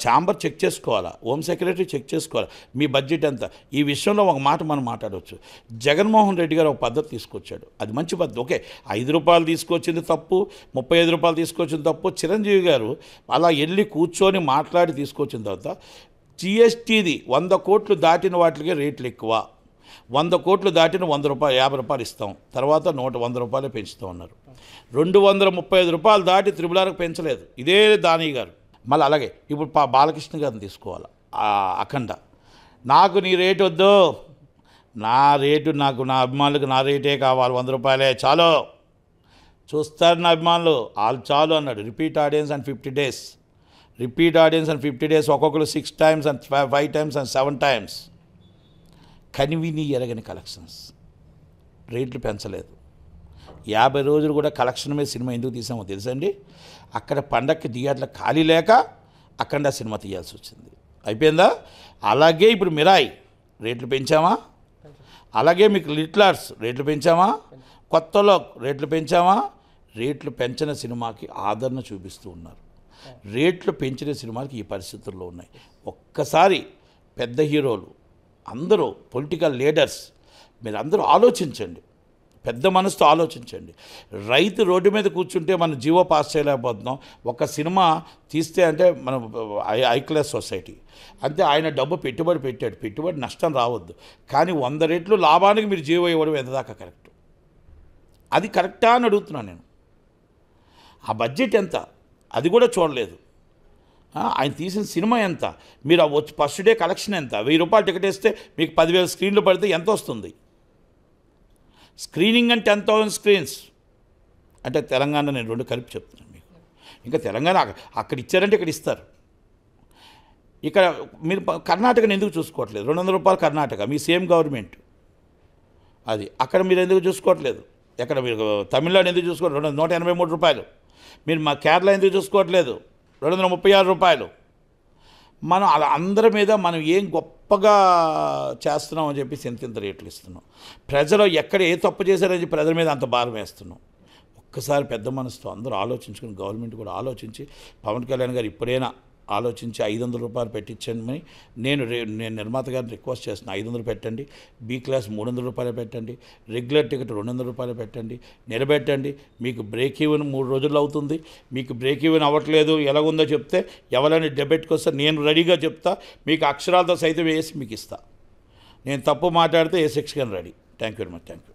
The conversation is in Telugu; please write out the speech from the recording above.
ఛాంబర్ చెక్ చేసుకోవాలా, హోమ్ సెక్రటరీ చెక్ చేసుకోవాలి మీ బడ్జెట్ ఎంత. ఈ విషయంలో ఒక మాట మనం మాట్లాడవచ్చు. జగన్మోహన్ రెడ్డి గారు ఒక పద్ధతి తీసుకొచ్చాడు, అది మంచి పద్ధతి. ఓకే, ₹5 తీసుకొచ్చింది తప్పు, ₹35 తీసుకొచ్చింది తప్పు. చిరంజీవి గారు అలా వెళ్ళి కూర్చొని మాట్లాడి తీసుకొచ్చిన తర్వాత జిఎస్టీది 100 కోట్లు దాటిన వాటికి రేట్లు ఎక్కువ, 100 కోట్లు దాటిన ₹100 ₹50 ఇస్తాం, తర్వాత ₹100 పెంచుతాం అన్నారు. ₹235 దాటి త్రిబులార్కి పెంచలేదు ఇదే దాని గారు. మళ్ళీ అలాగే ఇప్పుడు బాలకృష్ణ గారిని తీసుకోవాలి. అఖండ, నాకు నీ రేటు వద్దు, నా రేటు నాకు నా అభిమానులకు నా రేటే కావాలి, ₹100 చాలు, చూస్తారు నా అభిమానులు వాళ్ళు చాలు అన్నాడు. Repeat audience and 50 days, repeat audience and 50 days, ఒక్కొక్కరు 6 times and 5 times and 7 times. కనివిని ఎరగని కలెక్షన్స్, రేట్లు పెంచలేదు. 50 రోజులు కూడా కలెక్షన్ మీద సినిమా ఎందుకు తీసామో తెలుసండి, అక్కడ పండక్కి థియేటర్లు ఖాళీ లేక అఖండ సినిమా తీయాల్సి వచ్చింది. అయిపోయిందా? అలాగే ఇప్పుడు మిరాయి రేట్లు పెంచామా, అలాగే మీకు లిటిల్ ఆర్ట్స్ రేట్లు పెంచామా, కొత్తలో రేట్లు పెంచామా. రేట్లు పెంచిన సినిమాకి ఆదరణ చూపిస్తూ ఉన్నారు. రేట్లు పెంచిన సినిమాకి ఈ పరిస్థితుల్లో ఉన్నాయి. ఒక్కసారి పెద్ద హీరోలు అందరూ, పొలిటికల్ లీడర్స్, మీరు అందరూ ఆలోచించండి, పెద్ద మనసుతో ఆలోచించండి. రైతు రోడ్డు మీద కూర్చుంటే మనం జీవో పాస్ చేయలేకపోతున్నాం. ఒక సినిమా తీస్తే అంటే మనం హై క్లాస్ సొసైటీ అంతే, ఆయన డబ్బు పెట్టుబడి పెట్టాడు, పెట్టుబడి నష్టం రావద్దు. కానీ 100 రెట్లు లాభానికి మీరు జీవో ఇవ్వడం ఎంతదాకా కరెక్ట్? అది కరెక్టా అని అడుగుతున్నాను నేను. ఆ బడ్జెట్ ఎంత అది కూడా చూడలేదు. ఆయన తీసిన సినిమా ఎంత, మీరు ఫస్ట్ డే కలెక్షన్ ఎంత, ₹1000 టికెట్ వేస్తే మీకు 10,000 స్క్రీన్లు పడితే ఎంత వస్తుంది? స్క్రీనింగ్ అంటే 10,000 స్క్రీన్స్ అంటే తెలంగాణ, నేను 2 కలిపి చెప్తున్నాను మీకు. ఇంకా తెలంగాణ అక్కడ ఇచ్చారంటే ఇక్కడ ఇస్తారు. ఇక్కడ మీరు కర్ణాటకని ఎందుకు చూసుకోవట్లేదు? ₹200 కర్ణాటక, మీ సేమ్ గవర్నమెంట్ అది. అక్కడ మీరు ఎందుకు చూసుకోవట్లేదు? ఎక్కడ మీరు తమిళనాడు ఎందుకు చూసుకోవట్లేదు? ₹183. మీరు మా కేరళ ఎందుకు చూసుకోవట్లేదు? ₹236. మనం అలా అందరి మీద మనం ఏం గొప్పగా చేస్తున్నాం అని చెప్పి ఇంత రేట్లు ఇస్తున్నాం. ప్రజలు ఎక్కడ ఏ తప్పు చేశారని చెప్పి ప్రజల మీద అంత భారం వేస్తున్నాం. ఒక్కసారి పెద్ద మనసుతో అందరూ ఆలోచించుకుని, గవర్నమెంట్ కూడా ఆలోచించి, పవన్ కళ్యాణ్ గారు ఇప్పుడైనా ఆలోచించి ₹500 పెట్టించండి. నేను నిర్మాత గారిని రిక్వెస్ట్ చేస్తున్నాను, ₹500 పెట్టండి, బి క్లాస్ ₹300 పెట్టండి, రెగ్యులర్ టికెట్ ₹200 పెట్టండి, నిలబెట్టండి. మీకు బ్రేక్ ఈవెన్ 3 రోజుల్లో అవుతుంది. మీకు బ్రేక్ ఈవెన్ అవ్వట్లేదు, ఎలాగుందో చెప్తే ఎవరైనా డెబెట్కి వస్తే నేను రెడీగా చెప్తా, మీకు అక్షరాలతో సైతం వేసి మీకు ఇస్తా. నేను తప్పు మాట్లాడితే ఏ శిక్ష కానీ ready. Thank you very much. Thank you.